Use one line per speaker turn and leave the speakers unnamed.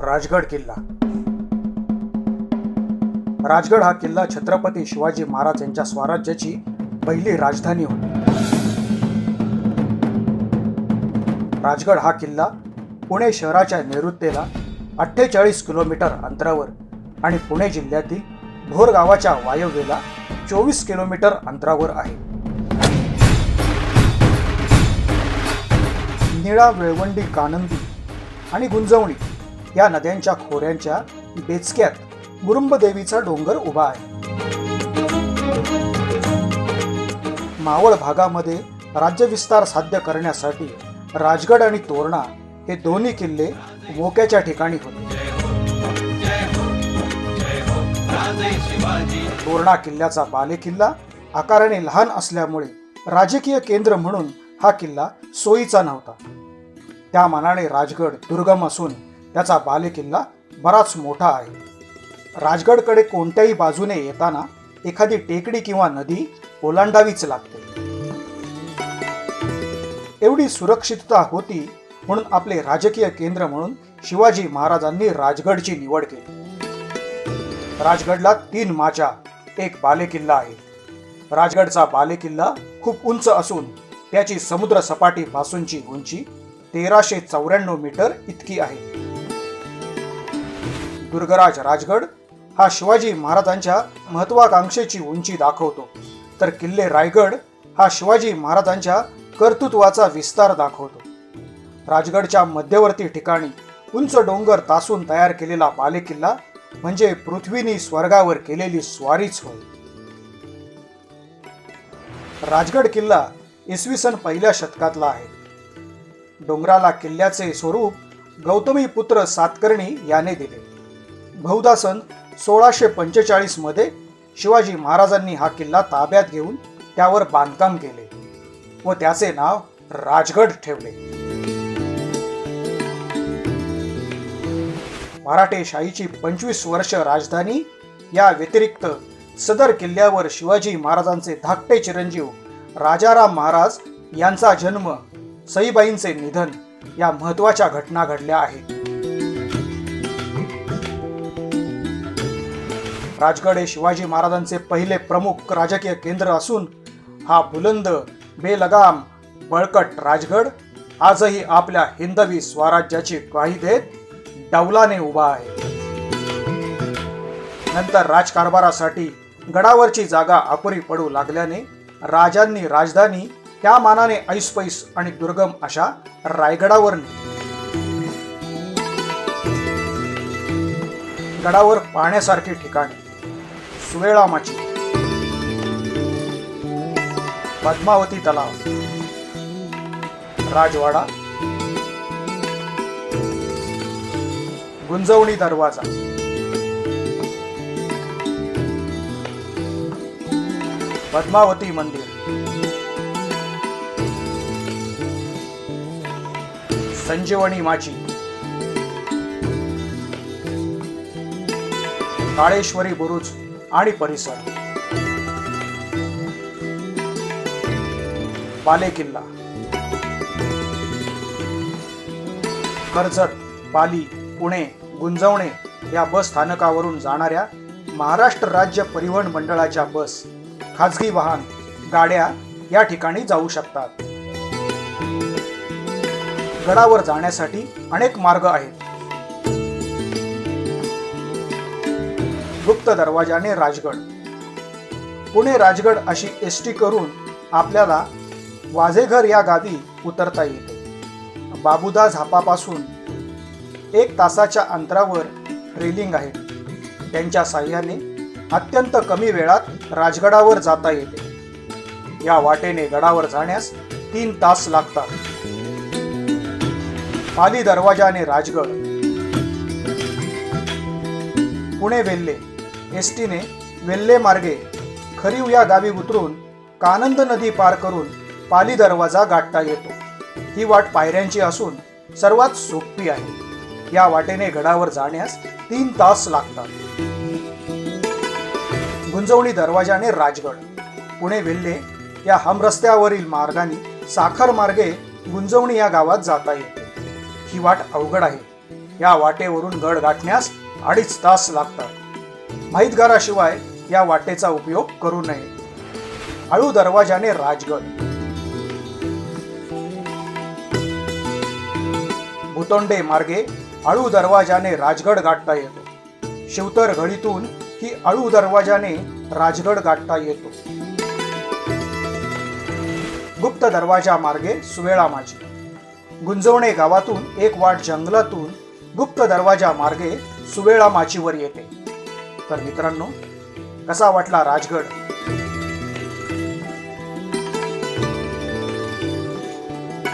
राजगड किल्ला. राजगड हा किल्ला छत्रपती शिवाजी महाराज यांच्या स्वराज्याची पहिली राजधानी होती. राजगड हा किल्ला पुणे शहराच्या नैऋत्येला 48 किलोमीटर अंतरावर आणि पुणे जिल्ह्यातील भोर गावाच्या वायव्येला 24 किलोमीटर अंतरावर आहे. निळा, वेळवंडी, कानंदी आणि गुंजवणी या नद्यांच्या खोऱ्यांच्या बेचक्यात मुरुंबदेवीचा डोंगर उभा आहे. मावळ भागामध्ये राज्यविस्तार साध्य करण्यासाठी राजगड आणि तोरणा हे दोन्ही किल्ले मोक्याच्या ठिकाणी होते. तोरणा किल्ल्याचा बालेकिल्ला आकाराने लहान असल्यामुळे राजकीय केंद्र म्हणून हा किल्ला सोयीचा नव्हता. त्या मानाने राजगड दुर्गम असून त्याचा बालेकिल्ला बराच मोठा आहे. राजगडकडे कोणत्याही बाजूने येताना एखादी टेकडी किंवा नदी ओलांडावीच लागते. एवढी सुरक्षितता होती म्हणून आपले राजकीय केंद्र म्हणून शिवाजी महाराजांनी राजगडची निवड केली. राजगडला 3 माचा, एक बालेकिल्ला आहे. राजगडचा बालेकिल्ला खूप उंच असून त्याची समुद्र सपाटीपासूनची उंची 1394 मीटर इतकी आहे. दुर्गराज राजगड हा शिवाजी महाराजांच्या महत्वाकांक्षेची उंची दाखवतो, तर किल्ले रायगड हा शिवाजी महाराजांच्या कर्तृत्वाचा विस्तार दाखवतो. राजगडच्या मध्यवर्ती ठिकाणी उंच डोंगर तासून तयार केलेला बालेकिल्ला म्हणजे पृथ्वीनी स्वर्गावर केलेली स्वारीच होय. राजगड किल्ला इसवी सन 1ल्या शतकातला आहे. डोंगराला किल्ल्याचे स्वरूप गौतमी पुत्र सातकर्णी याने दिले. बहुधा सन 1645 मध्ये शिवाजी महाराजांनी हा किल्ला ताब्यात घेऊन त्यावर बांधकाम केले व त्याचे नाव राजगड ठेवले. मराठेशाहीची 25 वर्ष राजधानी या व्यतिरिक्त सदर किल्ल्यावर शिवाजी महाराजांचे धाकटे चिरंजीव राजाराम महाराज यांचा जन्म, सईबाईंचे निधन या महत्त्वाच्या घटना घडल्या आहेत. राजगड हे शिवाजी महाराजांचे पहिले प्रमुख राजकीय केंद्र असून हा बुलंद, बेलगाम, बळकट राजगड आजही आपल्या हिंदवी स्वराज्याची ग्वाही देत डौलाने उभा आहे. नंतर राजकारभारासाठी गडावरची जागा अपुरी पडू लागल्याने राजांनी राजधानी त्या मानाने ऐसपैस आणि दुर्गम अशा रायगडावर नेली. गडावर पाहण्यासारखी ठिकाणे सुवेळामाची, पद्मावती तलाव, राजवाडा, गुंजवणी दरवाजा, पद्मावती मंदिर, संजीवनी माची, काळेश्वरी बुरुज आणि परिसर, बालेकिल्ला, कर्जत, पाली, पुणे, गुंजवणे या बस स्थानकावरून जाणाऱ्या महाराष्ट्र राज्य परिवहन मंडळाच्या बस, खाजगी वाहन, गाड्या या ठिकाणी जाऊ शकतात. गडावर जाण्यासाठी अनेक मार्ग आहेत. गुप्त दरवाजाने राजगड. पुणे राजगड अशी एसटी करून आपल्याला वाझेघर या गावी उतरता येते. बाबुदा झापापासून 1 तासाच्या अंतरावर रेलिंग आहे. त्यांच्या साह्याने अत्यंत कमी वेळात राजगडावर जाता येते. या वाटेने गडावर जाण्यास 3 तास लागतात. पाली दरवाजाने राजगड. पुणे वेल्हे एसटीने वेल्हे मार्गे खरीव या गावी उतरून कानंद नदी पार करून पाली दरवाजा गाठता येतो. ही वाट पायऱ्यांची असून सर्वात सोपी आहे. या वाटेने गडावर जाण्यास 3 तास लागतात. गुंजवणी दरवाजाने राजगड. पुणे वेल्हे या हमरस्त्यावरील मार्गाने साखर मार्गे गुंजवणी या गावात जाता येते. ही वाट अवघड आहे. या वाटेवरून गड गाठण्यास 2.5 तास लागतात. माहितगाराशिवाय या वाटेचा उपयोग करू नये. आळू दरवाजाने राजगड. भुतोंडे मार्गे आळू दरवाजाने राजगड गाठता येतो. शिवतर घळीतून ही आळू दरवाजाने राजगड गाठता येतो. गुप्त दरवाजा मार्गे सुवेळा माची. गुंजवणे गावातून एक वाट जंगलातून गुप्त दरवाजा मार्गे सुवेळा माचीवर येते. तर मित्रांनो, कसा वाटला राजगड